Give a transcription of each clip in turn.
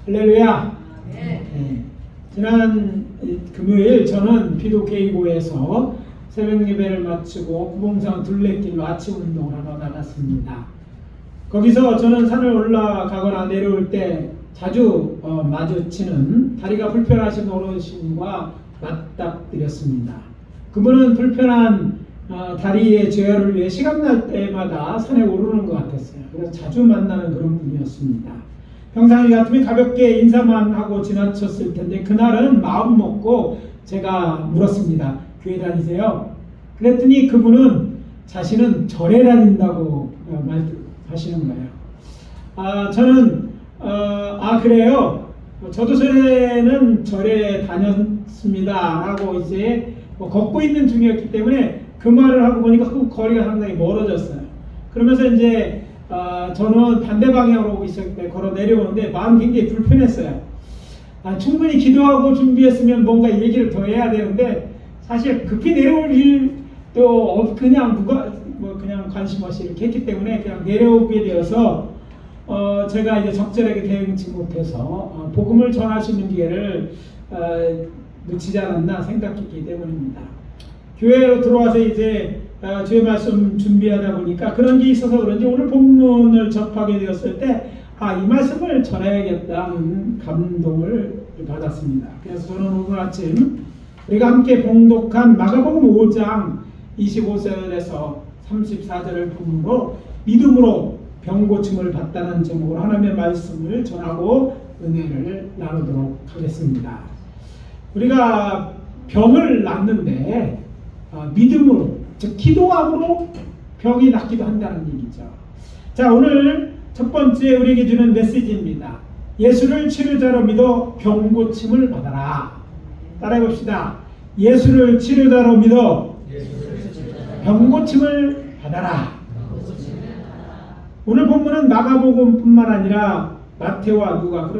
할렐루야. 네. 지난 금요일 저는 피도케이고에서 새벽 예배를 마치고 구봉산 둘레길로 아침 운동을 하러 나갔습니다. 거기서 저는 산을 올라가거나 내려올 때 자주 마주치는 다리가 불편하신 어르신과 맞닥뜨렸습니다. 그분은 불편한 다리의 제어를 위해 시간 날 때마다 산에 오르는 것 같았어요. 그래서 자주 만나는 그런 분이었습니다. 평상시 같으면 가볍게 인사만 하고 지나쳤을 텐데 그날은 마음 먹고 제가 물었습니다. 교회 다니세요? 그랬더니 그분은 자신은 절에 다닌다고 말하시는 거예요. 저는 그래요? 저도 전에는 절에 다녔습니다 라고 이제 걷고 있는 중이었기 때문에 그 말을 하고 보니까 그 거리가 상당히 멀어졌어요. 그러면서 이제 저는 반대 방향으로 오고 있을 때 걸어 내려오는데 마음이 굉장히 불편했어요. 충분히 기도하고 준비했으면 뭔가 얘기를 더 해야 되는데 사실 급히 내려올 일도 그냥 그냥 관심 없이 이렇게 했기 때문에 그냥 내려오게 되어서 제가 이제 적절하게 대응치 못해서 복음을 전할 수 있는 기회를 놓치지 않았나 생각했기 때문입니다. 교회로 들어와서 이제 주의 말씀 준비하다 보니까 그런 게 있어서 그런지 오늘 본문을 접하게 되었을 때 이 말씀을 전해야겠다는 감동을 받았습니다. 그래서 저는 오늘 아침 우리가 함께 봉독한 마가복음 5장 25절에서 34절을 본문으로 믿음으로 병 고침을 받다는 제목으로 하나님의 말씀을 전하고 은혜를 나누도록 하겠습니다. 우리가 병을 낫는데 믿음으로, 즉 기도함으로 병이 낫기도 한다는 얘기죠. 자, 오늘 첫 번째 우리에게 주는 메시지입니다. 예수를 치료자로 믿어 병 고침을 받아라. 따라해 봅시다. 예수를 치료자로 믿어 병 고침을 받아라. 오늘 본문은 마가복음뿐만 아니라 마태와 누가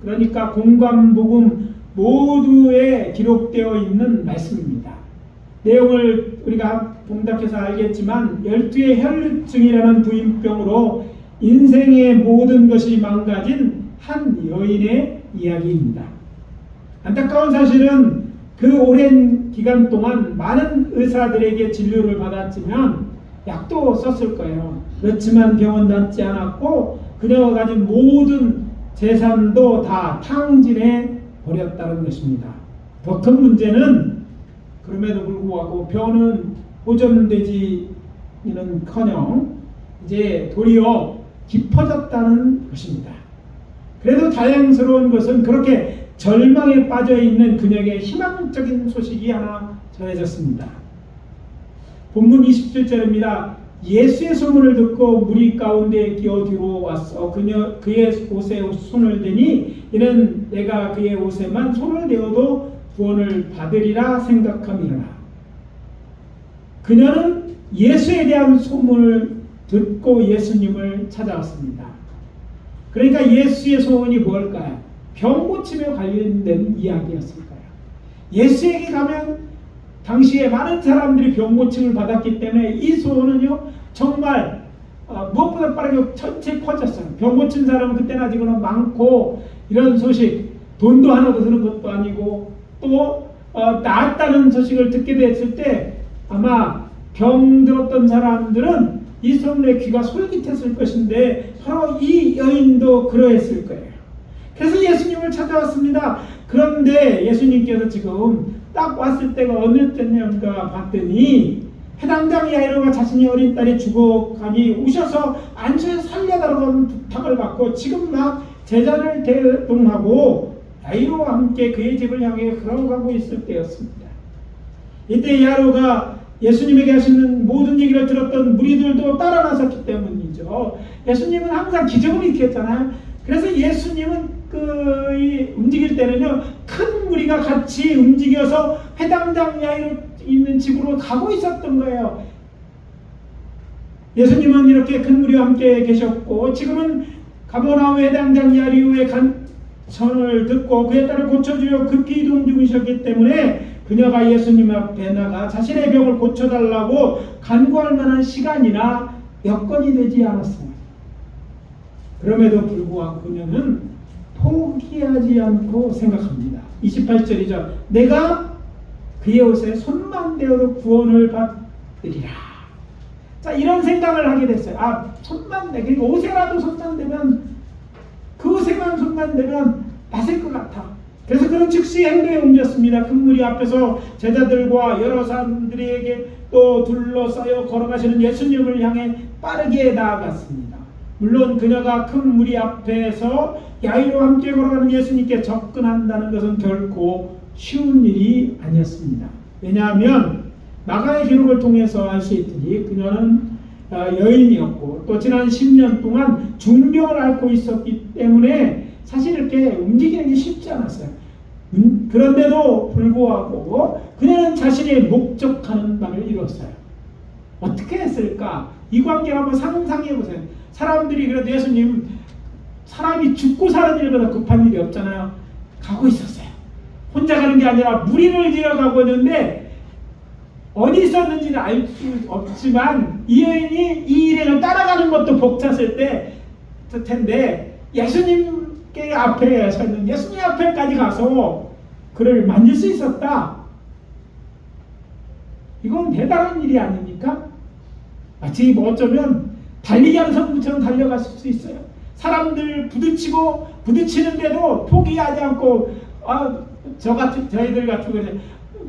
그러니까 공관복음 모두에 기록되어 있는 말씀입니다. 내용을 우리가 봉독해서 알겠지만 12의 혈루증이라는 부인병으로 인생의 모든 것이 망가진 한 여인의 이야기입니다. 안타까운 사실은 그 오랜 기간 동안 많은 의사들에게 진료를 받았지만 약도 썼을 거예요. 그렇지만 병은 낫지 않았고 그녀가 가진 모든 재산도 다 탕진해 버렸다는 것입니다. 더 큰 문제는 그럼에도 불구하고 병은 호전되지는커녕 이제 도리어 깊어졌다는 것입니다. 그래도 다행스러운 것은 그렇게 절망에 빠져있는 그녀에게 희망적인 소식이 하나 전해졌습니다. 본문 27절입니다. 예수의 소문을 듣고 무리 가운데 끼어들어 왔어 그의 옷에 손을 대니 이는 내가 그의 옷에만 손을 대어도 구원을 받으리라 생각함이라. 그녀는 예수에 대한 소문을 듣고 예수님을 찾아왔습니다. 그러니까 예수의 소원이 뭘까요? 병 고침에 관련된 이야기였을까요? 예수에게 가면 당시에 많은 사람들이 병 고침을 받았기 때문에 이 소원은요 정말 무엇보다 빠르게 전체에 퍼졌어요. 병 고친 사람은 그때는 아직은 많고 이런 소식 돈도 하나도 드는 것도 아니고 또 나았다는 소식을 듣게 됐을 때 아마 병 들었던 사람들은 이 소문에 귀가 솔깃했을 것인데 바로 이 여인도 그러했을 거예요. 그래서 예수님을 찾아왔습니다. 그런데 예수님께서 지금 딱 왔을 때가 어느 때인가 봤더니 해당장 야이로가 자신의 어린 딸이 죽어가니 오셔서 안수해서 살려달라고 부탁을 받고 지금 막 제자를 대동하고 야이로와 함께 그의 집을 향해 걸어가고 있을 때였습니다. 이때 야이로가 예수님에게 하시는 모든 얘기를 들었던 무리들도 따라 나섰기 때문이죠. 예수님은 항상 기적을 일으켰잖아요. 그래서 예수님은 움직일 때는요 큰 무리가 같이 움직여서 회당장 야이로 있는 집으로 가고 있었던 거예요. 예수님은 이렇게 큰 무리와 함께 계셨고 지금은 가버나움 회당장 야이로의 간청을 듣고 그의 딸을 고쳐주려 급히 이동 중이셨기 때문에 그녀가 예수님 앞에 나가 자신의 병을 고쳐달라고 간구할 만한 시간이나 여건이 되지 않았어요. 그럼에도 불구하고 그녀는 포기하지 않고 생각합니다. 28절이죠. 내가 그의 옷에 손만 대어도 구원을 받으리라. 자, 이런 생각을 하게 됐어요. 손만 대, 그리고 옷에라도 손만 대면, 그 옷에만 손만 대면 맞을 것 같아. 그래서 그런 즉시 행동에 옮겼습니다. 큰 무리 앞에서 제자들과 여러 사람들에게 또 둘러싸여 걸어가시는 예수님을 향해 빠르게 나아갔습니다. 물론 그녀가 큰 무리 앞에서 야유로 함께 걸어가는 예수님께 접근한다는 것은 결코 쉬운 일이 아니었습니다. 왜냐하면 마가의 기록을 통해서 알 수 있듯이 그녀는 여인이었고 또 지난 10년 동안 중병을 앓고 있었기 때문에 사실 이렇게 움직이는 게 쉽지 않았어요. 그런데도 불구하고 그녀는 자신의 목적하는 바를 이뤘어요. 어떻게 했을까? 이 관계를 한번 상상해 보세요. 사람들이 그래도 예수님, 사람이 죽고 사는 일보다 급한 일이 없잖아요. 가고 있었어요. 혼자 가는 게 아니라 무리를 지어 가고 있는데 어디 있었는지는 알 수 없지만 이 여인이 이 일행을 따라가는 것도 벅찼을 텐데 예수님께 앞에 서 있는 예수님 앞에까지 가서 그를 만질 수 있었다. 이건 대단한 일이 아닙니까? 마치 어쩌면 달리기 하는 선수처럼 달려갈 수 있어요. 사람들 부딪히는데도 포기하지 않고 저희들 같은 거는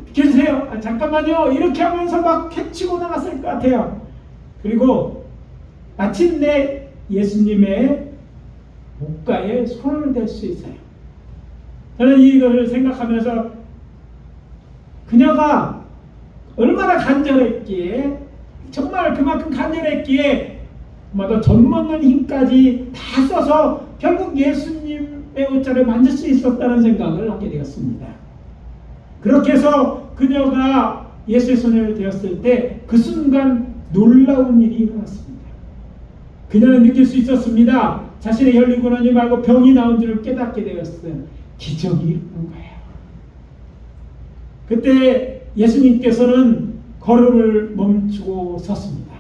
비켜주세요. 잠깐만요. 이렇게 하면서 막 캐치고 나갔을 것 같아요. 그리고 마침내 예수님의 목가에 손을 댈 수 있어요. 저는 이것을 생각하면서 그녀가 얼마나 간절했기에, 정말 그만큼 간절했기에 젖 먹는 힘까지 다 써서 결국 예수님의 옷자를 만질 수 있었다는 생각을 하게 되었습니다. 그렇게 해서 그녀가 예수의 손을 대었을 때 그 순간 놀라운 일이 일어났습니다. 그녀는 느낄 수 있었습니다. 자신의 혈류근원이 말고 병이 나온 줄을 깨닫게 되었어요. 기적이 일어난 거예요. 그때 예수님께서는 걸음을 멈추고 섰습니다.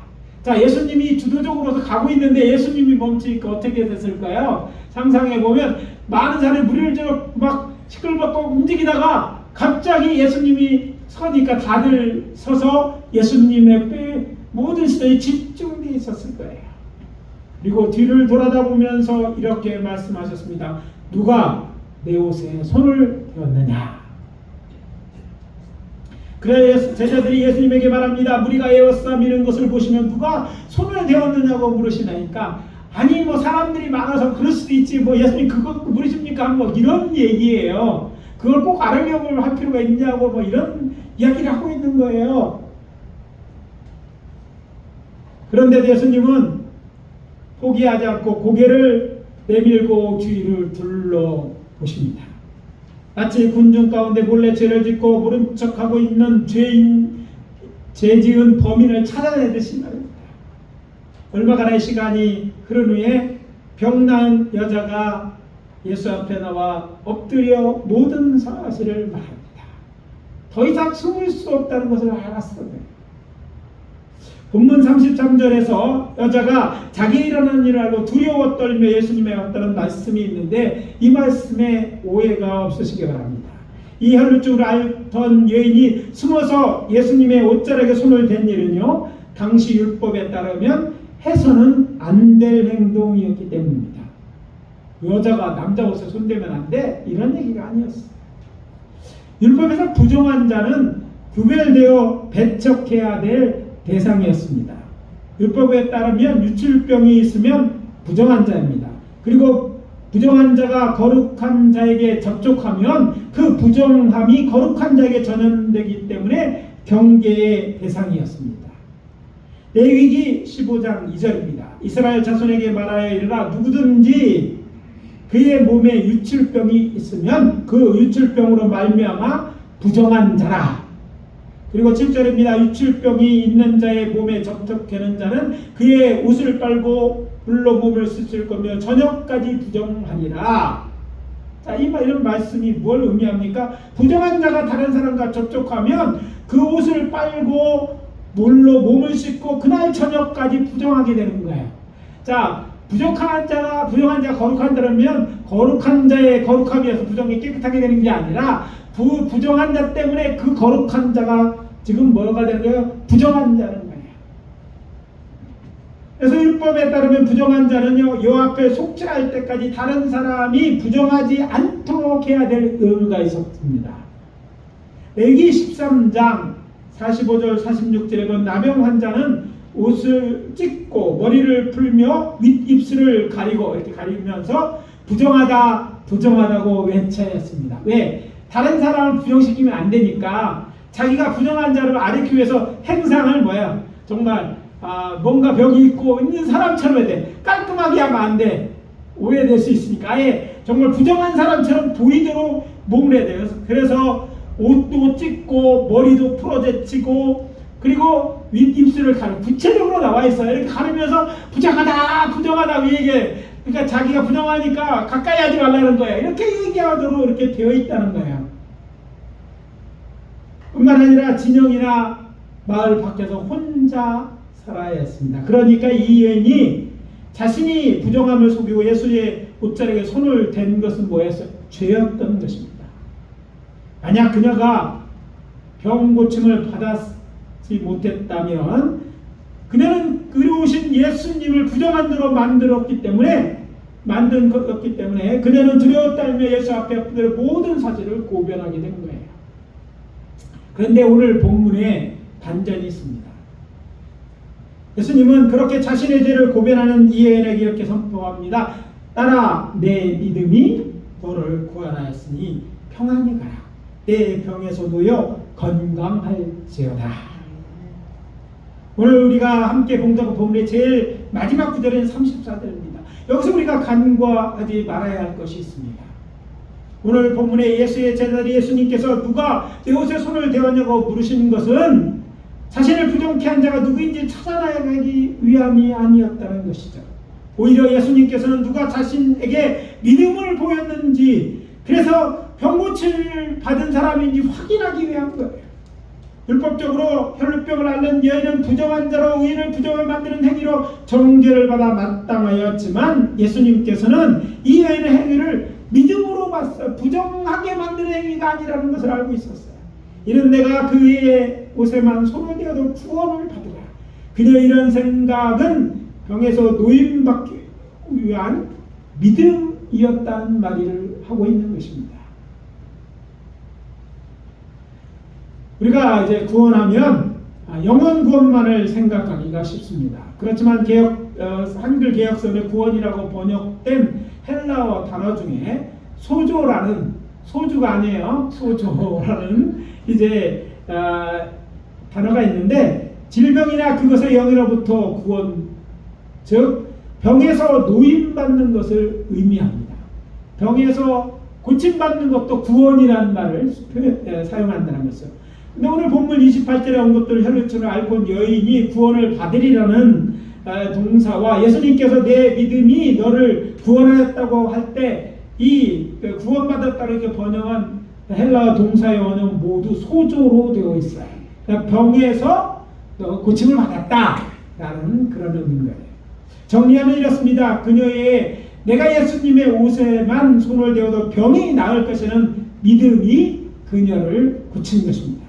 자, 예수님이 주도적으로 가고 있는데 예수님이 멈추니까 어떻게 됐을까요? 상상해 보면 많은 사람이 무리를 지어 막 시끌벅적 움직이다가 갑자기 예수님이 서니까 다들 서서 예수님의 모든 시선이 집중되어 있었을 거예요. 그리고 뒤를 돌아다보면서 이렇게 말씀하셨습니다. 누가 내 옷에 손을 대었느냐? 그래서 제자들이 예수님에게 말합니다. 무리가 에워싸 미는 것을 보시면 누가 손을 대었느냐고 물으시나니까, 아니 사람들이 많아서 그럴 수도 있지, 예수님 그거 물으십니까? 이런 얘기예요. 그걸 꼭 알으려고 할 필요가 있냐고 이런 이야기를 하고 있는 거예요. 그런데 예수님은 포기하지 않고 고개를 내밀고 주위를 둘러보십니다. 마치 군중 가운데 몰래 죄를 짓고 모른 척하고 있는 죄 지은 범인을 찾아내듯이 말입니다. 얼마간의 시간이 흐른 후에 병난 여자가 예수 앞에 나와 엎드려 모든 사실을 말합니다. 더 이상 숨을 수 없다는 것을 알았어요. 본문 33절에서 여자가 자기 일어난 일을 알고 두려워 떨며 예수님에 왔다는 말씀이 있는데 이 말씀에 오해가 없으시기 바랍니다. 이 혈루증을 앓던 여인이 숨어서 예수님의 옷자락에 손을 댄 일은요, 당시 율법에 따르면 해서는 안 될 행동이었기 때문입니다. 여자가 남자 옷에 손대면 안 돼? 이런 얘기가 아니었어요. 율법에서 부정한 자는 구별되어 배척해야 될 대상이었습니다. 율법에 따르면 유출병이 있으면 부정한 자입니다. 그리고 부정한 자가 거룩한 자에게 접촉하면 그 부정함이 거룩한 자에게 전염되기 때문에 경계의 대상이었습니다. 레위기 15장 2절입니다. 이스라엘 자손에게 말하여 이르라, 누구든지 그의 몸에 유출병이 있으면 그 유출병으로 말미암아 부정한 자라. 그리고 7절입니다. 유출병이 있는 자의 몸에 접촉하는 자는 그의 옷을 빨고 불로 몸을 씻을 거며 저녁까지 부정하니라. 자, 이런 말씀이 뭘 의미합니까? 부정한 자가 다른 사람과 접촉하면 그 옷을 빨고 물로 몸을 씻고 그날 저녁까지 부정하게 되는 거예요. 자, 부정한 자가 거룩한 자라면 거룩한 자의 거룩함이어서 부정이 깨끗하게 되는 게 아니라 부정한 자 때문에 그 거룩한 자가 지금 뭐가 되는 거예요? 부정한 자는 거예요. 그래서 율법에 따르면 부정한 자는요, 여 앞에 속죄할 때까지 다른 사람이 부정하지 않도록 해야 될 의무가 있었습니다. 레위기 13장 45절 46절에 보면 나병 환자는 옷을 찢고 머리를 풀며 윗입술을 가리고 이렇게 가리면서 부정하다고 외쳐야 했습니다. 왜? 다른 사람을 부정시키면 안 되니까 자기가 부정한 자를 가리키기 위해서 행상을 정말 뭔가 벽이 있고 있는 사람처럼 해야 돼. 깔끔하게 하면 안 돼. 오해될 수 있으니까 아예 정말 부정한 사람처럼 보이도록 몸을 해야 돼요. 그래서 옷도 찢고 머리도 풀어제치고 그리고 윗입술을 구체적으로 나와 있어요. 이렇게 가르면서 부정하다고 얘기해. 그러니까 자기가 부정하니까 가까이 하지 말라는 거예요. 이렇게 얘기하도록 이렇게 되어 있다는 거예요. 뿐만 아니라 진영이나 마을 밖에서 혼자 살아야 했습니다. 그러니까 이 여인이 자신이 부정함을 속이고 예수의 옷자락에 손을 댄 것은 뭐였어요? 죄였던 것입니다. 만약 그녀가 병 고침을 받았지 못했다면 그녀는 의로우신 예수님을 부정한 대로 만든 것이기 때문에 그녀는 두려워 떨며 예수 앞에 그들의 모든 사실을 고변하게 된 거예요. 그런데 오늘 본문에 반전이 있습니다. 예수님은 그렇게 자신의 죄를 고변하는 이 여인에게 이렇게 선포합니다. 따라 내 믿음이 너를 구원하였으니 평안히 가라. 내 병에서 놓여 건강할지어다. 오늘 우리가 함께 봉독한 본문의 제일 마지막 구절은 34절입니다. 여기서 우리가 간과하지 말아야 할 것이 있습니다. 오늘 본문의 예수의 제자리 예수님께서 누가 내 옷에 손을 대었냐고 물으시는 것은 자신을 부정케 한 자가 누구인지 찾아나가기 위함이 아니었다는 것이죠. 오히려 예수님께서는 누가 자신에게 믿음을 보였는지 그래서 병고침을 받은 사람인지 확인하기 위한 거예요. 율법적으로 혈루병을 앓는 여인은 부정한 자로 의인을 부정을 만드는 행위로 정죄를 받아 마땅하였지만 예수님께서는 이 여인의 행위를 믿음으로 봤어요. 부정하게 만드는 행위가 아니라는 것을 알고 있었어요. 이는 내가 그의 옷에만 손을 대어도 구원을 받으라. 그녀의 이런 생각은 병에서 노임받기 위한 믿음이었다는 말을 하고 있는 것입니다. 우리가 이제 구원하면 영원 구원만을 생각하기가 쉽습니다. 그렇지만 한글 개혁성의 구원이라고 번역된 헬라어 단어 중에 소조가 아니에요. 소조라는 이제 단어가 있는데 질병이나 그것의 영으로부터 구원, 즉 병에서 노임받는 것을 의미합니다. 병에서 고침받는 것도 구원이라는 말을 사용한다는 것이죠. 근데 오늘 본문 28절에 언급될 혈루증을 앓고 온 여인이 구원을 받으리라는 동사와 예수님께서 내 믿음이 너를 구원하였다고 할 때 이 구원받았다고 이렇게 번역한 헬라어 동사의 원어는 모두 소조로 되어 있어요. 그러니까 병에서 고침을 받았다라는 그런 의미인 거예요. 정리하면 이렇습니다. 그녀의 내가 예수님의 옷에만 손을 대어도 병이 나을 것이라는 믿음이 그녀를 고친 것입니다.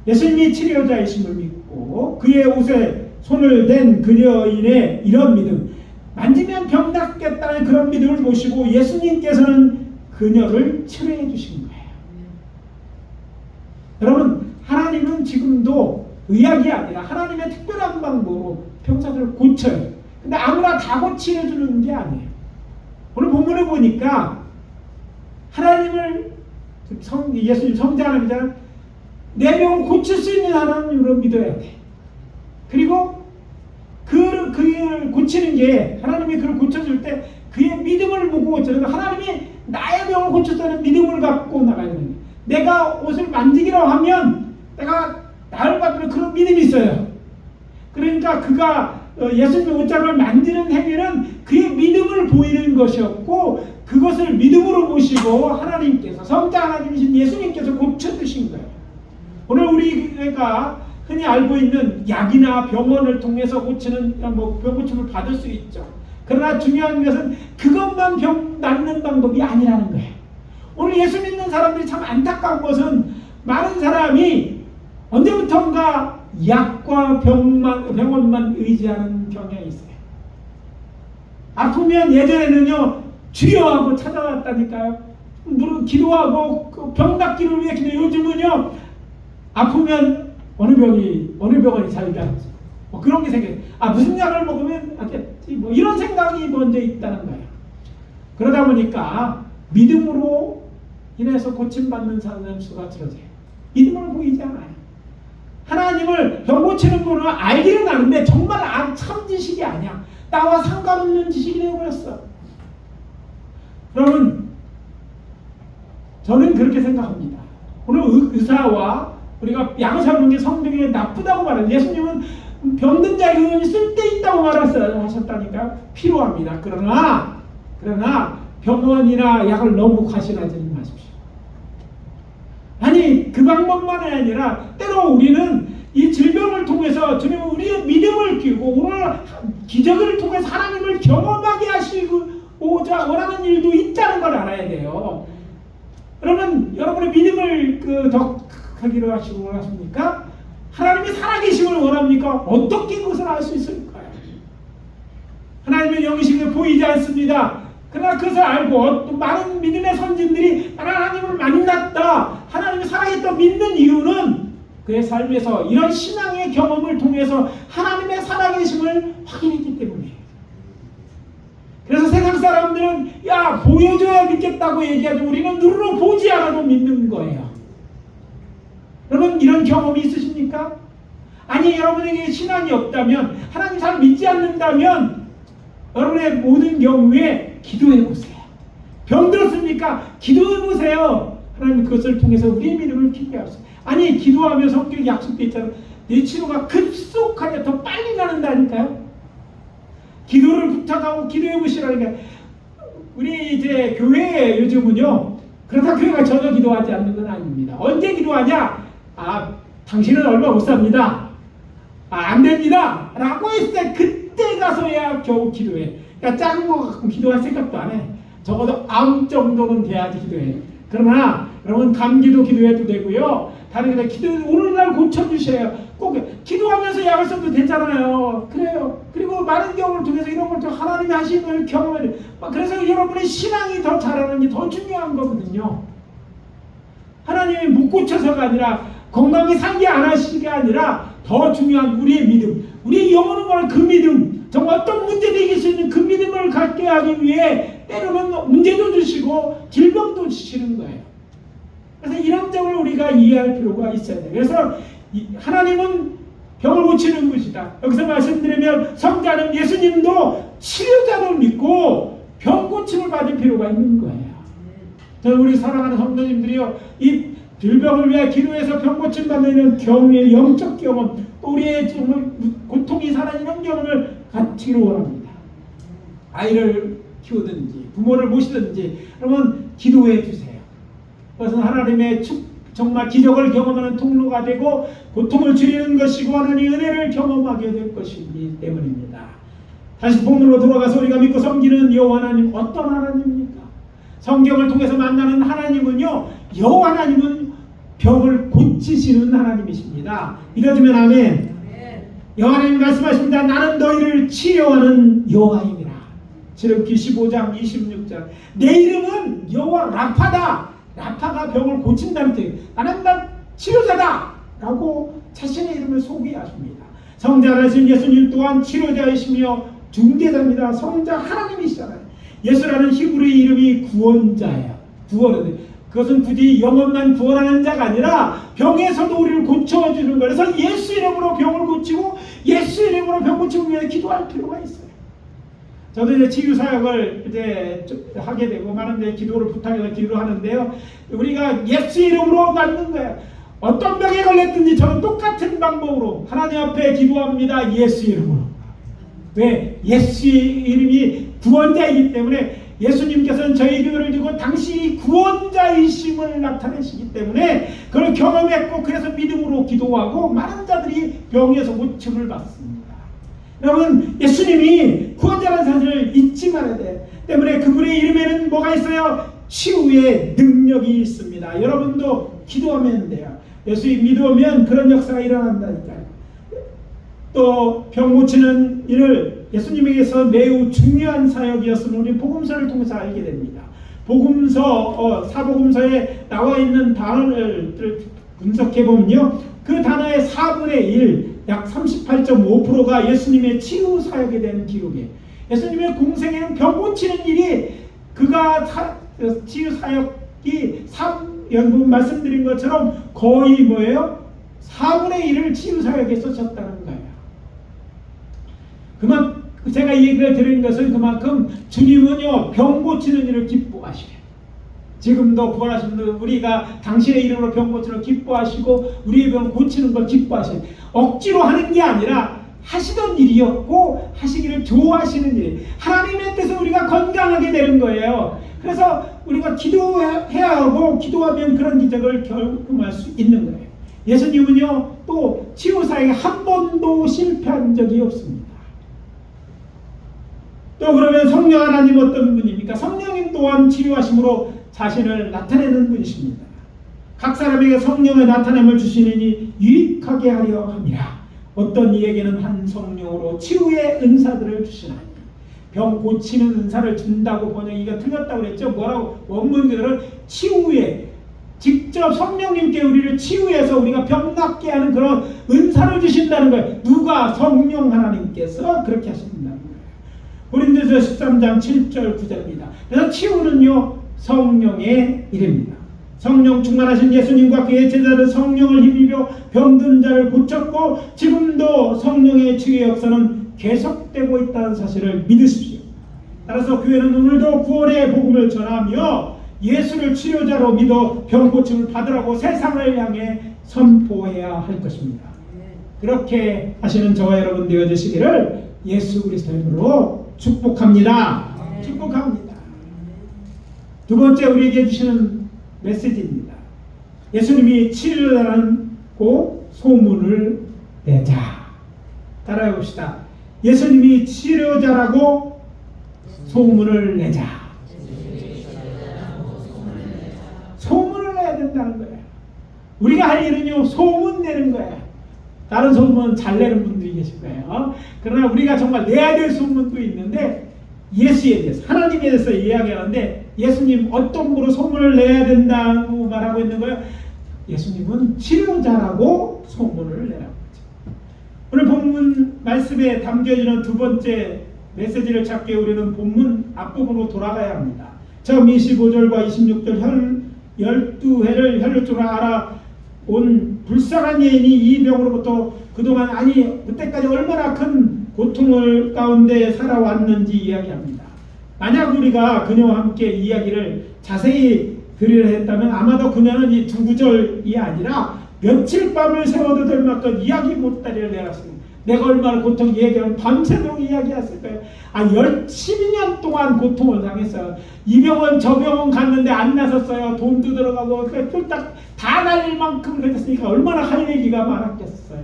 예수님이 치료자이심을 믿고 그의 옷에 손을 댄 그녀인의 이런 믿음, 만지면 병 낫겠다는 그런 믿음을 모시고 예수님께서는 그녀를 치료해 주신 거예요. 여러분, 하나님은 지금도 의학이 아니라 하나님의 특별한 방법으로 병사들을 고쳐요. 근데 아무나 다 고치려 주는 게 아니에요. 오늘 본문을 보니까 하나님을 예수님 성자 하나님이잖아요. 내 병을 고칠 수 있는 하나님으로 믿어야 돼. 그리고 그를 고치는 게 하나님이 그를 고쳐줄 때 그의 믿음을 보고 고쳐요. 하나님이 나의 병을 고쳤다는 믿음을 갖고 나가야 돼요. 내가 옷을 만지기로 하면 내가 나을 받는 그런 믿음이 있어요. 그러니까 그가 예수님의 옷장을 만지는 행위는 그의 믿음을 보이는 것이었고 그것을 믿음으로 보시고 하나님께서 성자 하나님이신 예수님께서 고쳐주신 거예요. 오늘 우리가 흔히 알고 있는 약이나 병원을 통해서 고치는 병고침을 받을 수 있죠. 그러나 중요한 것은 그것만 병 낫는 방법이 아니라는 거예요. 오늘 예수 믿는 사람들이 참 안타까운 것은 많은 사람이 언제부턴가 약과 병원만 의지하는 경향이 있어요. 아프면 예전에는요 주여 하고 찾아왔다니까요. 기도하고 병 낫기를 위해 기도. 요즘은요 아프면 어느 병원이 잘가지 그런 게 생겨요. 무슨 약을 먹으면 낫겠지 이런 생각이 먼저 있다는 거예요. 그러다 보니까 믿음으로 인해서 고침받는 사람 수가 줄어져요. 믿음으로 보이지 않아요. 하나님을 병 고치는 거는 알기는 아는데 정말 참 지식이 아니야. 나와 상관없는 지식이 되어버렸어. 여러분, 저는 그렇게 생각합니다. 오늘 의사와 우리가 약을 먹는 게 성경에 나쁘다고 말해요. 예수님은 병든 자의 의원이 쓸데있다고 말하셨다니까. 필요합니다. 그러나 병원이나 약을 너무 과신하지 마십시오. 아니 그 방법만이 아니라 때로 우리는 이 질병을 통해서 주님은 우리의 믿음을 끼고 오늘 기적을 통해서 하나님을 경험하게 하시고자 원하는 일도 있다는 걸 알아야 돼요. 그러면 여러분의 믿음을 더 하기로 하시고 원하십니까? 하나님이 살아계심을 원합니까? 어떻게 그것을 알 수 있을까요? 하나님의 영이심을 보이지 않습니다. 그러나 그것을 알고 또 많은 믿음의 선진들이 하나님을 만났다, 하나님이 살아있다 믿는 이유는 그의 삶에서 이런 신앙의 경험을 통해서 하나님의 살아계심을 확인했기 때문이에요. 그래서 세상 사람들은 야 보여줘야 믿겠다고 얘기하죠. 우리는 눈으로 보지 않아도 믿는 거예요. 여러분 이런 경험이 있으십니까? 아니 여러분에게 신앙이 없다면, 하나님 잘 믿지 않는다면 여러분의 모든 경우에 기도해 보세요. 병들었습니까? 기도해 보세요. 하나님 그것을 통해서 우리의 믿음을 키게 하세요. 아니 기도하며 성경에 약속되어 있잖아요. 내 치료가 급속하게 더 빨리 나는다니까요. 기도를 부탁하고 기도해 보시라니까. 우리 이제 교회에 요즘은요, 그렇다 교회가 전혀 기도하지 않는 건 아닙니다. 언제 기도하냐? 당신은 얼마 못 삽니다. 안 됩니다. 라고 했을 때 그때 가서야 겨우 기도해. 그러니까 작은 거 갖고 기도할 생각도 안 해. 적어도 암 정도는 돼야지 기도해. 그러나 여러분 감기도 기도해도 되고요. 다른 게 기도 오늘날 고쳐주셔요. 꼭 기도하면서 약을 써도 되잖아요. 그래요. 그리고 많은 경험을 통해서 이런 걸 또 하나님이 하시는 걸 경험해야 돼요. 그래서 여러분의 신앙이 더 자라는 게 더 중요한 거거든요. 하나님이 못 고쳐서가 아니라 건강히 살게 안 하시게 아니라 더 중요한 우리의 믿음, 우리의 영혼을 거는 그 믿음, 정말 어떤 문제도 이길 수 있는 그 믿음을 갖게 하기 위해 때로는 문제도 주시고 질병도 주시는 거예요. 그래서 이런 점을 우리가 이해할 필요가 있어야 돼요. 그래서 하나님은 병을 고치는 것이다. 여기서 말씀드리면 성자는 예수님도 치료자를 믿고 병 고침을 받을 필요가 있는 거예요. 저는 우리 사랑하는 성도님들이요, 이 질병을 위해 기도해서 병 고침 받는 경험의 영적 경험, 또 우리의 정말 고통이 사라지는 경험을 갖기를 원합니다. 아이를 키우든지 부모를 모시든지 여러분 기도해 주세요. 그것은 하나님의 정말 기적을 경험하는 통로가 되고 고통을 줄이는 것이고 하나님의 은혜를 경험하게 될 것이기 때문입니다. 다시 본문으로 돌아가서 우리가 믿고 섬기는 여호와 하나님, 어떤 하나님입니까? 성경을 통해서 만나는 하나님은요, 여호와 하나님은 병을 고치시는 하나님이십니다. 믿어주면 아멘. 여호와 하나님 말씀하십니다. 나는 너희를 치료하는 여호와입니다. 출애굽기 15장 26절. 내 이름은 여호와 라파다. 라파가 병을 고친다는 뜻이에요. 나는 치료자다 라고 자신의 이름을 소개하십니다. 성자라신 예수님 또한 치료자이시며 중개자입니다. 성자 하나님이시잖아요. 예수라는 히브리 이름이 구원자예요. 구원은 그것은 굳이 영혼만 구원하는 자가 아니라 병에서도 우리를 고쳐주는 거예요. 그래서 예수 이름으로 병을 고치고 예수 이름으로 병 고치기 위해 기도할 필요가 있어요. 저도 이제 치유사역을 이제 하게 되고 많은 데 기도를 부탁해서 기도를 하는데요. 우리가 예수 이름으로 낫는 거예요. 어떤 병에 걸렸든지 저는 똑같은 방법으로 하나님 앞에 기도합니다. 예수 이름으로. 왜? 예수 이름이 구원자이기 때문에 예수님께서는 저희 교회를 두고 당신이 구원자이심을 나타내시기 때문에 그걸 경험했고 그래서 믿음으로 기도하고 많은 자들이 병에서 고침을 받습니다. 여러분, 예수님이 구원자라는 사실을 잊지 말아야 돼. 때문에 그분의 이름에는 뭐가 있어요? 치유의 능력이 있습니다. 여러분도 기도하면 돼요. 예수님 믿으면 그런 역사가 일어난다니까요. 또 병 고치는 일을 예수님에게서 매우 중요한 사역이었음을 우리 복음서를 통해서 알게 됩니다. 복음서, 사복음서에 나와 있는 단어를 분석해 보면요, 그 단어의 4분의 1, 약 38.5%가 예수님의 치유 사역에 대한 기록이에요. 예수님의 공생에는 병 고치는 일이 그가 치유 사역이 여러분 말씀드린 것처럼 거의 뭐예요? 4분의 1을 치유 사역에 쓰셨다는 거예요. 제가 이 얘기를 드린 것은 그만큼 주님은요, 병 고치는 일을 기뻐하시래요. 지금도 부활하신 우리가 당신의 이름으로 병 고치는 걸 기뻐하시고 우리의 병 고치는 걸 기뻐하시는, 억지로 하는 게 아니라 하시던 일이었고 하시기를 좋아하시는 일, 하나님의 뜻은 우리가 건강하게 되는 거예요. 그래서 우리가 기도해야 하고 기도하면 그런 기적을 경험할 수 있는 거예요. 예수님은요, 또 치유사역에 한 번도 실패한 적이 없습니다. 또 그러면 성령 하나님 어떤 분입니까? 성령님 또한 치유하심으로 자신을 나타내는 분이십니다. 각 사람에게 성령의 나타남을 주시느니 유익하게 하려 함이라. 어떤 이에게는 한 성령으로 치유의 은사들을 주시나니. 병 고치는 은사를 준다고 번역이가 틀렸다고 그랬죠. 뭐라고? 원문 그대로 치유에, 직접 성령님께 우리를 치유해서 우리가 병 낫게 하는 그런 은사를 주신다는 거예요. 누가? 성령 하나님께서 그렇게 하신다는 거예요. 고린도서 13장 7절 9절입니다. 그래서 치유는요, 성령의 일입니다. 성령 충만하신 예수님과 그의 제자들 성령을 힘입어 병든 자를 고쳤고 지금도 성령의 치유의 역사는 계속되고 있다는 사실을 믿으십시오. 따라서 교회는 오늘도 구원의 복음을 전하며 예수를 치료자로 믿어 병 고침을 받으라고 세상을 향해 선포해야 할 것입니다. 그렇게 하시는 저와 여러분 되어주시기를 예수 그리스도의 이름으로 축복합니다. 축복합니다. 두 번째 우리에게 주시는 메시지입니다. 예수님이 치료자라고 소문을 내자. 따라해 봅시다. 예수님이 치료자라고 소문을 내자. 소문을 내야 된다는 거예요. 우리가 할 일은요, 소문 내는 거예요. 다른 소문은 잘 내는 분들이 계실 거예요. 그러나 우리가 정말 내야 될 소문도 있는데, 예수에 대해서, 하나님에 대해서 이야기하는데 예수님 어떤 분으로 소문을 내야 된다고 말하고 있는 거예요? 예수님은 치료자라고 소문을 내라고 하죠. 오늘 본문 말씀에 담겨지는 두 번째 메시지를 찾기 위해 우리는 본문 앞부분으로 돌아가야 합니다. 처음 25절과 26절 12회를 혈루증을 알아온 불쌍한 여인이 이 병으로부터 그동안, 아니 그때까지 얼마나 큰 고통을 가운데 살아왔는지 이야기합니다. 만약 우리가 그녀와 함께 이야기를 자세히 들으려 했다면 아마도 그녀는 이 두 구절이 아니라 며칠 밤을 새워도 될 만큼 이야기 못다리를 내놨습니다. 내가 얼마나 고통 얘기하면 밤새도록 이야기했을 거예요. 12년 동안 고통을 당했어요. 이 병원 저 병원 갔는데 안 나섰어요. 돈도 들어가고 쫄딱 다 날릴 만큼 그랬으니까 얼마나 할 얘기가 많았겠어요.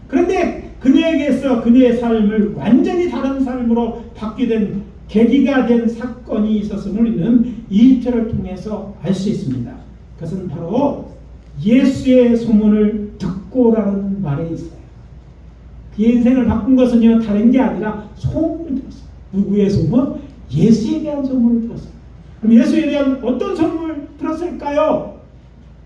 그런데 그녀에게서 그녀의 삶을 완전히 다른 삶으로 바뀌게 된 계기가 된 사건이 있었음을 우리는 이 1절을 통해서 알 수 있습니다. 그것은 바로 예수의 소문을 듣고라는 말에 있어요. 그의 인생을 바꾼 것은요, 다른 게 아니라 소문을 들었어요. 누구의 소문? 예수에 대한 소문을 들었어요. 그럼 예수에 대한 어떤 소문을 들었을까요?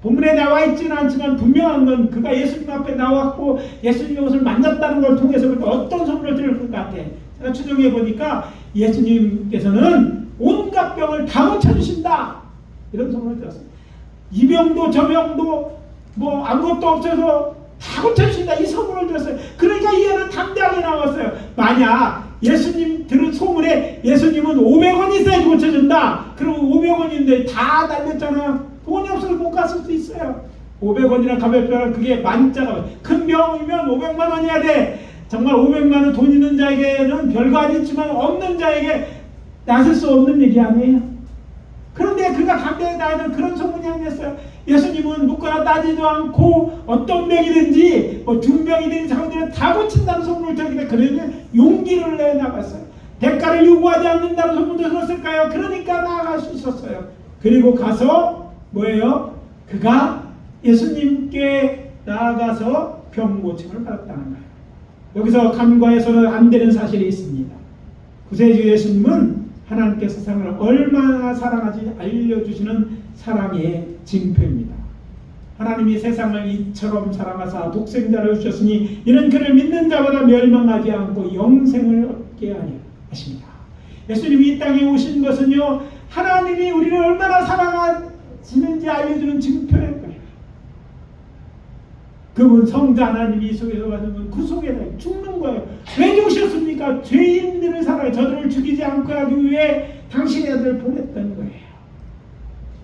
본문에 나와 있지는 않지만 분명한 건 그가 예수님 앞에 나왔고 예수님의 옷을 만졌다는 걸 통해서 어떤 소문을 들을 것 같아. 제가 추정해 보니까 예수님께서는 온갖 병을 다 고쳐주신다, 이런 소문을 들었어요. 이 병도 저 병도 뭐 아무것도 없어서 다 고쳐주신다, 이 소문을 들었어요. 그러니까 이 애는 담대하게 나왔어요. 만약 예수님 들은 소문에 예수님은 500원 있어야지 고쳐준다, 그러면 500원인데 다 날렸잖아요. 돈이 없어서 못 갔을 수도 있어요. 500원이나 가볍잖아. 그게 만자가, 큰 병이면 500만 원이야 돼. 정말 500만 원 돈 있는 자에게는 별거 아니지만 없는 자에게 나설 수 없는 얘기 아니에요. 그런데 그가 담대하게 아이들 그런 소문이 아니었어요. 예수님은 묻거나 따지도 않고 어떤 병이든지 뭐 중병이든지 장병이든 다 고친다는 소문을 들었기 때문에 용기를 내 나갔어요. 대가를 요구하지 않는다는 소문도 들었을까요? 그러니까 나아갈 수 있었어요. 그리고 가서 뭐예요? 그가 예수님께 나아가서 병 고침을 받았다는 거예요. 여기서 간과해서는 안 되는 사실이 있습니다. 구세주 예수님은 하나님께서 세상을 얼마나 사랑하지 알려주시는 사랑의 징표입니다. 하나님이 세상을 이처럼 사랑하사 독생자를 주셨으니 이는 그를 믿는 자마다 멸망하지 않고 영생을 얻게 하려 하십니다. 예수님이 이 땅에 오신 것은요, 하나님이 우리를 얼마나 사랑하시는지 알려주는 징표일 거예요. 그분 성자 하나님이 이 속에서 가지고 그 속에 죽는 거예요. 왜 죽으셨습니까? 죄인들을 사랑해 저들을 죽이지 않고 하기 위해 당신의 아들을 보냈던 거예요.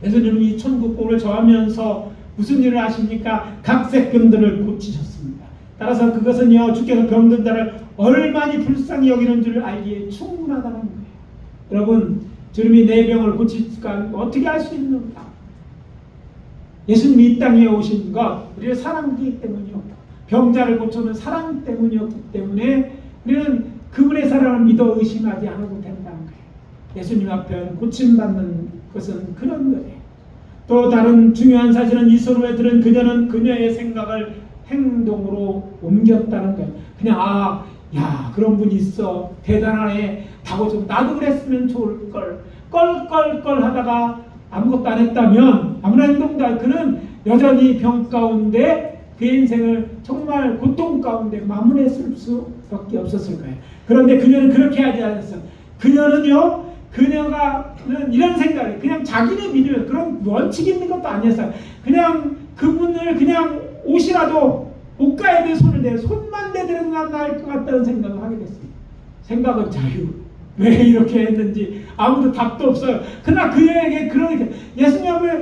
예수님은 이 천국복을 저하면서 무슨 일을 하십니까? 각색병들을 고치셨습니다. 따라서 그것은요, 주께서 병든 자를 얼마나 불쌍히 여기는 줄 알기에 충분하다는 거예요. 여러분, 주님이 내 병을 고칠까 어떻게 할 수 있는가? 예수님이 이 땅에 오신 것, 우리를 사랑하기 때문이요. 병자를 고쳐는 사랑 때문이었기 때문에 우리는 그분의 사랑을 믿어 의심하지 않아도 된다는 거예요. 예수님 앞에 고침받는 것은 그런 거예요. 또 다른 중요한 사실은 이 서로에 들은 그녀는 그녀의 생각을 행동으로 옮겼다는 거예요. 그냥 야 그런 분이 있어 대단하네 하고 좀 나도 그랬으면 좋을걸 껄껄껄 하다가 아무것도 안 했다면 아무런 행동도 안 그는 여전히 병 가운데 그의 인생을 정말 고통 가운데 마무리했을 수밖에 없었을 거예요. 그런데 그녀는 그렇게 하지 않았어요. 그녀는 이런 생각을 그냥 자기네 믿으면 그런 원칙 있는 것도 아니었어요. 그냥 그분을 그냥 옷이라도 옷가에도 손을 대 손만 대더라도 난 나을 것 같다는 생각을 하게 됐어요. 생각은 자유. 왜 이렇게 했는지 아무도 답도 없어요. 그러나 그에게 그러니까 예수님 앞에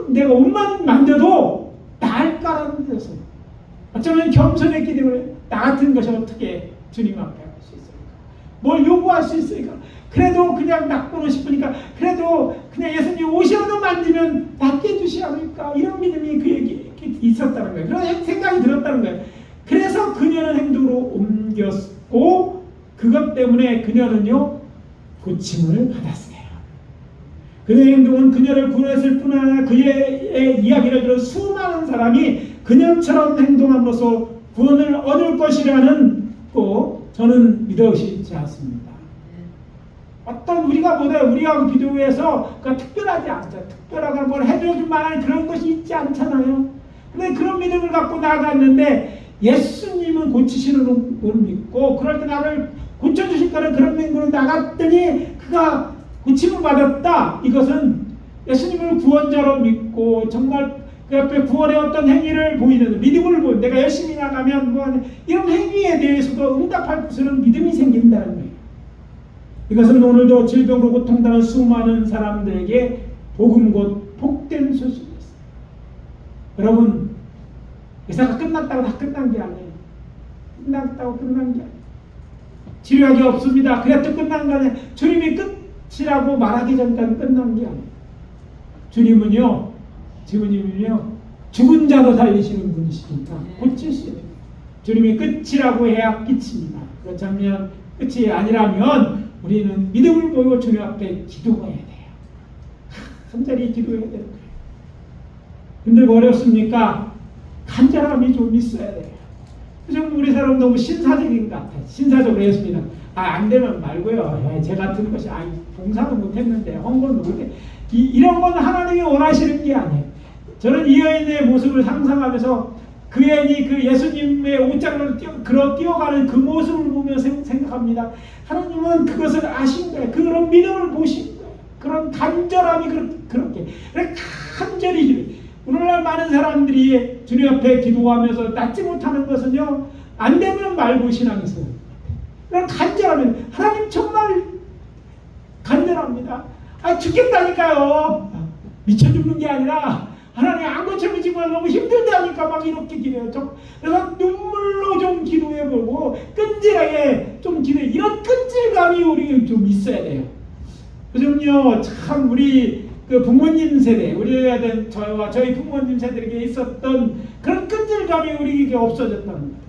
내가 옷만 만져도 나을까라는 데였어요. 어쩌면 겸손했기 때문에 나 같은 것이 어떻게 주님 앞에 할 수 있을까? 뭘 요구할 수 있을까? 그래도 그냥 낚고는 싶으니까 그래도 그냥 예수님 옷이라도 만지면 낫게 해주시 않을까? 이런 믿음이 그에게 있었다는 거예요. 그런 생각이 들었다는 거예요. 그래서 그녀는 행동으로 옮겼고 그것 때문에 그녀는요 고침을 받았어요. 그녀의 행동은 그녀를 구원했을 뿐 아니라 그의 이야기를 들은 수많은 사람이 그녀처럼 행동함으로써 구원을 얻을 것이라는 거 저는 믿어지지 않습니다. 어떤 우리가 비교해서 특별하지 않죠. 특별하게 뭘 해줘줄 만한 그런 것이 있지 않잖아요. 근데 그런 믿음을 갖고 나갔는데 예수님은 고치시는 걸 믿고 그럴 때 나를 고쳐주실 거는 그런 믿음으로 나갔더니 그가 고침을 받았다. 이것은 예수님을 구원자로 믿고 정말 그 앞에 구원의 어떤 행위를 보이는 믿음을 보이는 내가 열심히 나가면 이런 행위에 대해서도 응답할 것은 믿음이 생긴다는 거예요. 이것은 오늘도 질병으로 고통당하는 수많은 사람들에게 복음 곧 복된 소식이었어요. 여러분, 의사가 끝났다고 다 끝난 게 아니에요. 끝났다고 끝난 게 아니에요. 치료약이 없습니다. 그래도 끝난 거 아니에요. 주님이 끝이라고 말하기 전까지 끝난 게 아니에요. 주님은요 죽은 자도 살리시는 분이시니까 고치시는 거예요. 주님이 끝이라고 해야 끝입니다. 그렇다면 끝이 아니라면 우리는 믿음을 보이고 주님 앞에 기도해야 돼요. 간절히 기도해야 되는 거예요. 힘들고 어렵습니까? 간절함이 좀 있어야 돼요. 요즘 우리 사람 너무 신사적인 것 같아요. 신사적으로 했습니다. 안 되면 말고요. 제 같은 것이 봉사도 못했는데 헌금도 못해. 이런 건 하나님이 원하시는 게 아니에요. 저는 이 여인의 모습을 상상하면서 그 여인이 그 예수님의 옷장으로 뛰어가는 그 모습을 보며 생각합니다. 하나님은 그것을 아신 거예요. 그런 믿음을 보신 거예요. 그런 간절함이 그렇게 간절히 기도해요. 오늘날 많은 사람들이 주님 앞에 기도하면서 낫지 못하는 것은요 안 되면 말고 신앙에서 그런 간절하면 하나님 정말 간절합니다. 죽겠다니까요. 미쳐 죽는 게 아니라 하나님 안 고쳐지지만 너무 힘들다니까 막 이렇게 기도해요. 그래서 눈물로 좀 기도해보고 끈질하게 좀 기도해. 이런 끈질감이 우리 좀 있어야 돼요. 요즘요 참 우리 그 부모님 세대, 우리가 저와 저희 부모님 세대에게 있었던 그런 끈질감이 우리에게 없어졌다는 거예요.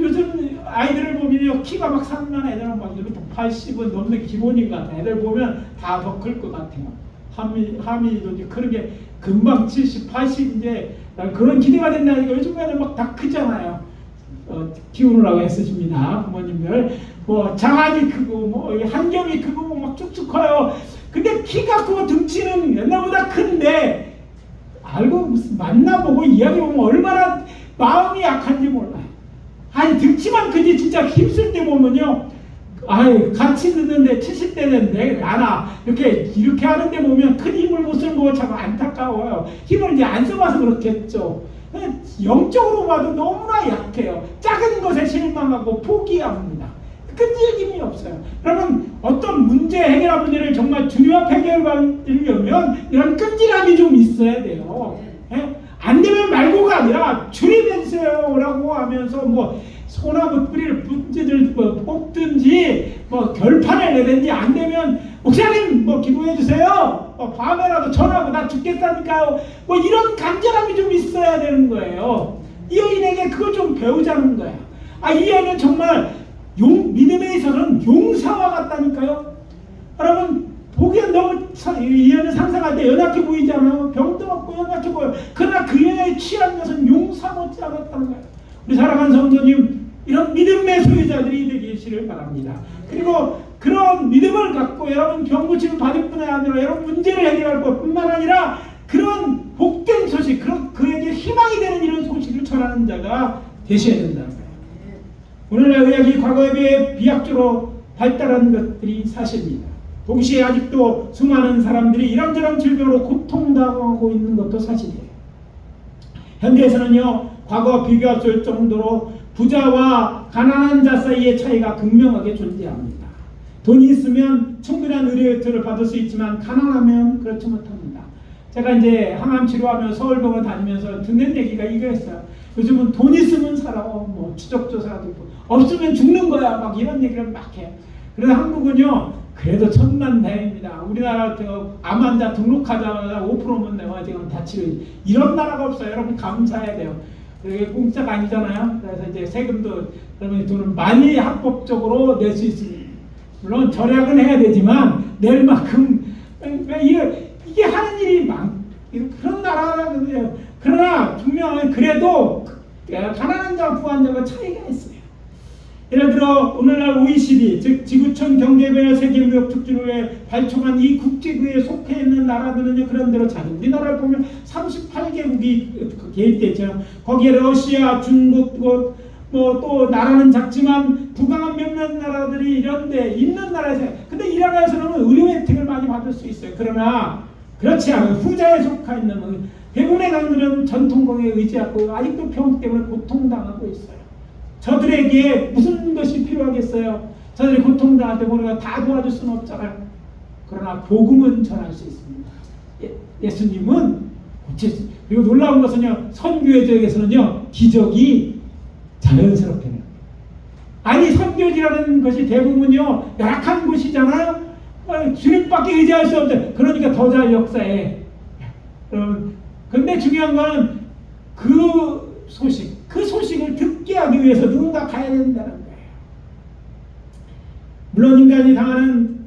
요즘 아이들을 보면요, 키가 막 상난 애들은 막 이렇게 80은 넘는 기본인 것 같아요. 애들 보면 다 더 클 것 같아요. 하미도 이제 그런 게 금방 70, 80 이제 그런 기대가 된다니까. 요즘 애들 막 다 크잖아요. 키우느라고 애쓰십니다, 부모님들. 뭐 장안이 크고 뭐 한겹이 크고 막 쭉쭉 커요. 근데 키가 크고 등치는 옛날보다 큰데 알고 무슨 만나보고 이야기해보면 얼마나 마음이 약한지 몰라요. 아니 등치만 크지 진짜 힘쓸 때 보면요, 아이 같이 듣는데 70대는 나나 이렇게 하는데 보면 큰 힘을 못 쓰는 거 참 안타까워요. 힘을 이제 안 써봐서 그렇겠죠. 영적으로 봐도 너무나 약해요. 작은 것에 실망하고 포기합니다. 끈질김이 없어요. 그러면 어떤 문제, 해결할 문제를 정말 주님 앞에 해결받으려면 이런 끈질함이 좀 있어야 돼요. 예? 안 되면 말고가 아니라 주님 해주세요라고 하면서 뭐 소나무 뿌리를 뽑든지 뭐 결판을 내든지, 안 되면 목사님 뭐 기도해 주세요. 밤에라도 전화하고 나 죽겠다니까요. 뭐 이런 간절함이 좀 있어야 되는 거예요. 이 여인에게 그걸 좀 배우자는 거예요. 이 여인은 정말 믿음에 있어서는 용사와 같다니까요. 여러분 보기엔 너무 이 여인은 상상할 때 연약해 보이잖아요. 병도 없고 연약해 보여요. 그러나 그 여인의 취한 것은 용사 못지 않았다는 거예요. 우리 사랑하는 성도님, 이런 믿음의 소유자들이 되시를 바랍니다. 그리고 그런 믿음을 갖고 여러분 병고침을 받을 뿐 아니라 여러분 문제를 해결할 것뿐만 아니라 그런 복된 소식, 그에게 희망이 되는 이런 소식을 전하는 자가 되셔야 된다는 거예요. 오늘날 의학이 과거에 비해 비약적으로 발달한 것들이 사실입니다. 동시에 아직도 수많은 사람들이 이런저런 질병으로 고통당하고 있는 것도 사실이에요. 현대에서는요, 과거와 비교할 수 없을 정도로 부자와 가난한 자 사이의 차이가 극명하게 존재합니다. 돈이 있으면 충분한 의료 혜택을 받을 수 있지만 가난하면 그렇지 못합니다. 제가 이제 항암 치료하며 서울병원 다니면서 듣는 얘기가 이거였어요. 요즘은 돈 있으면 살아, 뭐 추적조사도 있고, 없으면 죽는 거야, 막 이런 얘기를 막 해요. 그래서 한국은요, 그래도 천만다행입니다. 우리나라 암 환자 등록하자마자 5%면 내가 지금 다 치료, 이런 나라가 없어요. 여러분 감사해야 돼요. 이게 공짜가 아니잖아요. 그래서 이제 세금도 그러면 돈을 많이 합법적으로 낼 수 있습니다. 물론 절약은 해야 되지만 낼 만큼 이게 하는 일이 그런 나라거든요. 그러나 분명히 그래도 가난한 자와 부한 자가 차이가 있어요. 예를 들어 오늘날 OECD, 즉 지구촌 경제변화 세계무역특준회에 발족한 이 국제구에 속해 있는 나라들은요, 그런 대로 잘, 우리나라를 보면 38개국이 개입되어 있죠. 거기에 러시아, 중국, 뭐 또 나라는 작지만 부강한 몇몇 나라들이 이런데 있는 나라에서, 근데 이 나라에서는 의료 혜택을 많이 받을 수 있어요. 그러나 그렇지 않아요. 후자에 속해 있는 대부분의 나라들은 전통공에 의지하고 아직도 병 때문에 고통당하고 있어요. 저들에게 무슨 것이 필요하겠어요? 저들이 고통당할 때 우리가 다 도와줄 수는 없잖아요. 그러나 복음은 전할 수 있습니다. 예수님은 고칠 수 있습니다. 그리고 놀라운 것은요, 선교의 지역에서는요, 기적이 자연스럽게 돼요. 아니, 선교지라는 것이 대부분요, 약한 곳이잖아요. 주님밖에 의지할 수 없죠. 그러니까 더 잘 역사해. 근데 중요한 거는 그 소식을 듣게 하기 위해서 누군가 가야 된다는 거예요. 물론 인간이 당하는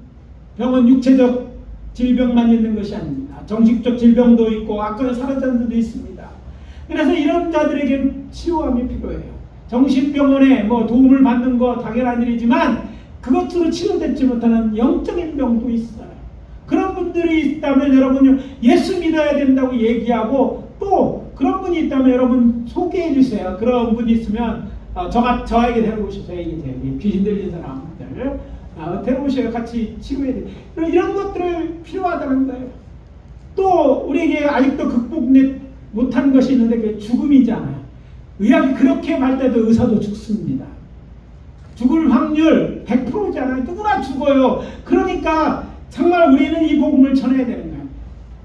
병은 육체적 질병만 있는 것이 아닙니다. 정신적 질병도 있고 악한 사람들도 있습니다. 그래서 이런 자들에게 치료함이 필요해요. 정신병원에 뭐 도움을 받는 거 당연한 일이지만 그것으로 치료되지 못하는 영적인 병도 있어요. 그런 분들이 있다면 여러분 예수 믿어야 된다고 얘기하고, 또 그런 분이 있다면 여러분 소개해 주세요. 그런 분이 있으면 저에게 데려오셔서 얘기해요. 귀신 들린 사람들 데려오셔서 같이 치료해야 돼요. 이런 것들을 필요하다는 거예요. 또 우리에게 아직도 극복 못한 것이 있는데 그게 죽음이잖아요. 의학이 그렇게 발달해도 의사도 죽습니다. 죽을 확률 100%잖아요. 누구나 죽어요. 그러니까 정말 우리는 이 복음을 전해야 되는 거예요.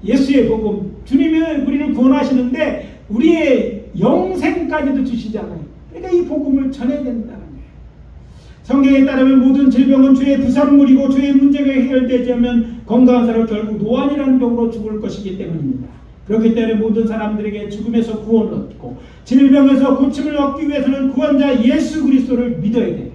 예수의 복음. 주님이 우리를 구원하시는데 우리의 영생까지도 주시잖아요. 그러니까 이 복음을 전해야 된다는 거예요. 성경에 따르면 모든 질병은 죄의 부산물이고 죄의 문제가 해결되지 않으면 건강한 사람은 결국 노안이라는 병으로 죽을 것이기 때문입니다. 그렇기 때문에 모든 사람들에게 죽음에서 구원을 얻고 질병에서 고침을 얻기 위해서는 구원자 예수 그리스도를 믿어야 돼요.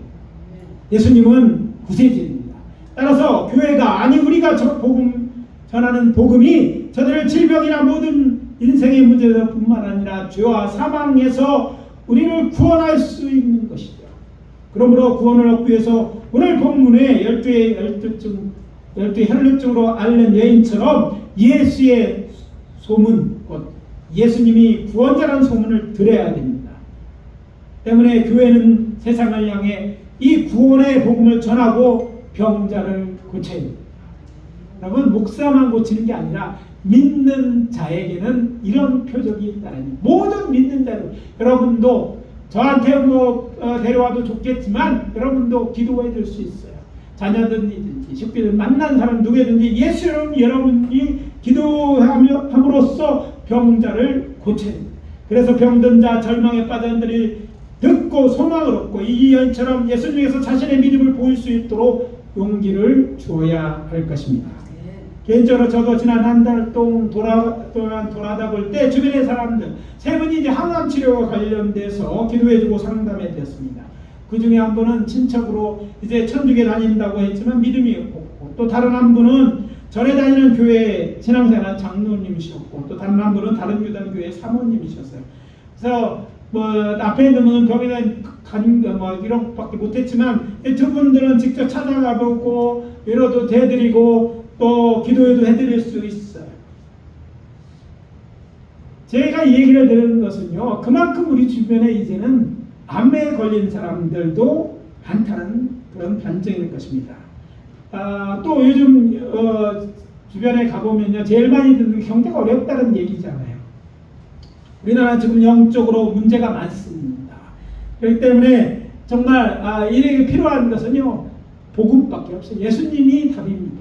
예수님은 구세주입니다. 따라서 교회가 아니 우리가 전하는 복음이 저들을 질병이나 모든 인생의 문제뿐만 아니라 죄와 사망에서 우리를 구원할 수 있는 것이죠. 그러므로 구원을 얻기 위해서 오늘 본문에 12 혈루증으로 앓는 여인처럼 예수의 소문, 예수님이 구원자라는 소문을 들어야 됩니다. 때문에 교회는 세상을 향해 이 구원의 복음을 전하고 병자를 고쳐야 됩니다. 여러분, 목사만 고치는 게 아니라 믿는 자에게는 이런 표적이 따릅니다. 모든 믿는 자들, 여러분도 저한테 데려와도 좋겠지만 여러분도 기도해 줄 수 있어요. 자녀든지 식구들 만난 사람 누구든지 예수님 여러분이 기도함으로써 병자를 고쳐야 됩니다. 그래서 병든 자 절망에 빠진 자들이 듣고 소망을 얻고 이 여인처럼 예수님에서 자신의 믿음을 보일 수 있도록 용기를 주어야 할 것입니다. 개인적으로 저도 지난 한 달 동안 돌아다 볼 때 주변의 사람들 세 분이 이제 항암 치료와 관련돼서 기도해주고 상담해 드렸습니다. 그 중에 한 분은 친척으로 이제 천주교 다닌다고 했지만 믿음이 없고, 또 다른 한 분은 전에 다니는 교회 신앙생활 장로님이셨고, 또 다른 한 분은 다른 교단 교회 사모님이셨어요. 그래서 앞에 있는 분은 병원에 이런 밖에 못했지만 두 분들은 직접 찾아가 보고 위로도 대드리고 또 기도에도 해드릴 수 있어요. 제가 이 얘기를 드리는 것은요, 그만큼 우리 주변에 이제는 암에 걸린 사람들도 많다는 그런 반증일 것입니다. 또 요즘 주변에 가보면요, 제일 많이 듣는 게 경제가 어렵다는 얘기잖아요. 우리나라 지금 영적으로 문제가 많습니다. 그렇기 때문에 정말 이에게 필요한 것은요, 복음밖에 없어요. 예수님이 답입니다.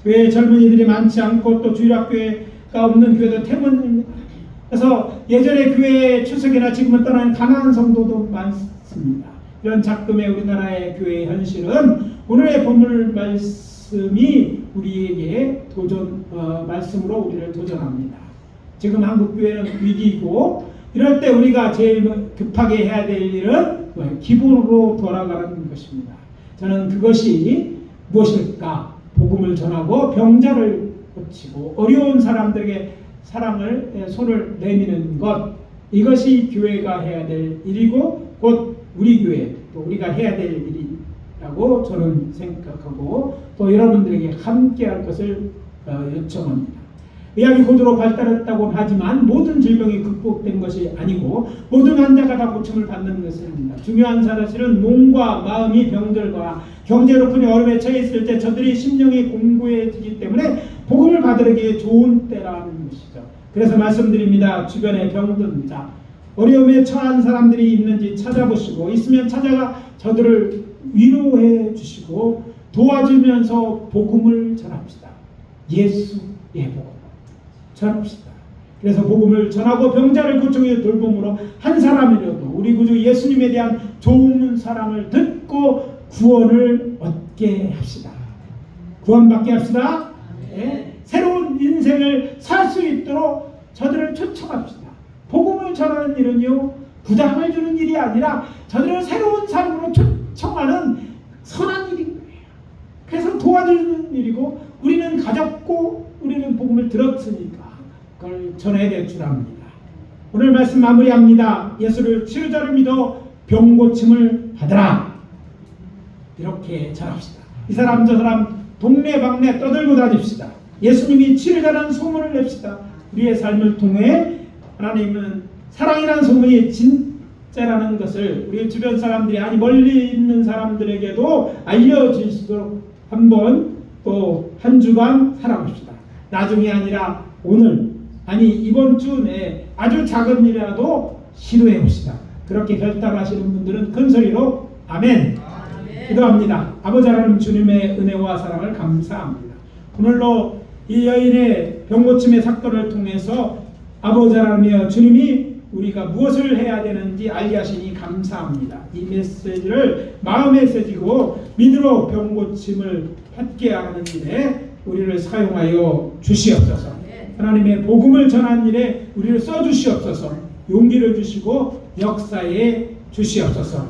교회에 젊은이들이 많지 않고 또 주일학교가 없는 교회도 태문입니다. 그래서 예전에 교회 추석이나 지금은 떠나는 가난한 성도도 많습니다. 이런 작금의 우리나라의 교회의 현실은 오늘의 본문 말씀이 우리에게 말씀으로 우리를 도전합니다. 지금 한국 교회는 위기고, 이럴 때 우리가 제일 급하게 해야 될 일은 기본으로 돌아가는 것입니다. 저는 그것이 무엇일까? 복음을 전하고 병자를 고치고 어려운 사람들에게 손을 내미는 것, 이것이 교회가 해야 될 일이고 곧 우리 교회 또 우리가 해야 될 일이라고 저는 생각하고, 또 여러분들에게 함께 할 것을 요청합니다. 의학이 고도로 발달했다고 하지만 모든 질병이 극복된 것이 아니고 모든 환자가 다 고침을 받는 것은 아닙니다. 중요한 사실은 몸과 마음이 병들거나 경제로뿐이 어려움에 처해 있을 때 저들이 심령이 공고해지기 때문에 복음을 받으기에 좋은 때라는 것이죠. 그래서 말씀드립니다. 주변에 병든 자, 어려움에 처한 사람들이 있는지 찾아보시고 있으면 찾아가 저들을 위로해 주시고 도와주면서 복음을 전합시다. 예수의 복음 전합시다. 그래서 복음을 전하고 병자를 고치고 돌봄으로 한 사람이라도 우리 구주 예수님에 대한 좋은 사람을 듣고 구원을 얻게 합시다. 구원받게 합시다. 네. 새로운 인생을 살 수 있도록 저들을 초청합시다. 복음을 전하는 일은요, 부담을 주는 일이 아니라 저들을 새로운 삶으로 초청하는 선한 일인 거예요. 그래서 도와주는 일이고, 우리는 가졌고 우리는 복음을 들었으니까 그걸 전해야 될 줄 압니다. 오늘 말씀 마무리합니다. 예수를 치료자를 믿어 병 고침을 받으라. 이렇게 전합시다. 이 사람 저 사람 동네방네 떠들고 다닙시다. 예수님이 치료자라는 소문을 냅시다. 우리의 삶을 통해 하나님은 사랑이라는 소문이 진짜라는 것을 우리 주변 사람들이, 아니 멀리 있는 사람들에게도 알려주시도록 한번 또 한 주간 살아봅시다. 나중이 아니라 오늘, 아니 이번 주 내에 아주 작은 일이라도 시도해 봅시다. 그렇게 결단하시는 분들은 큰 소리로 아멘. 기도합니다. 아버지 하나님, 주님의 은혜와 사랑을 감사합니다. 오늘로 이 여인의 병고침의 사건을 통해서 아버지 하나님이여, 주님이 우리가 무엇을 해야 되는지 알게 하시니 감사합니다. 이 메시지를 마음에 새기고 믿음으로 병 고침을 받게 하는 일에 우리를 사용하여 주시옵소서. 하나님의 복음을 전하는 일에 우리를 써주시옵소서. 용기를 주시고 역사에 주시옵소서.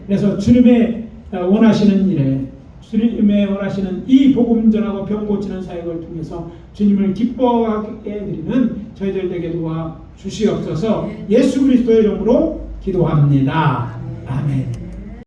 그래서 주님의 원하시는 일에, 주님의 원하시는 이 복음 전하고 병 고치는 사역을 통해서 주님을 기뻐하게 드리는 저희들 되게 도와 주시옵소서. 예수 그리스도의 이름으로 기도합니다. 아멘.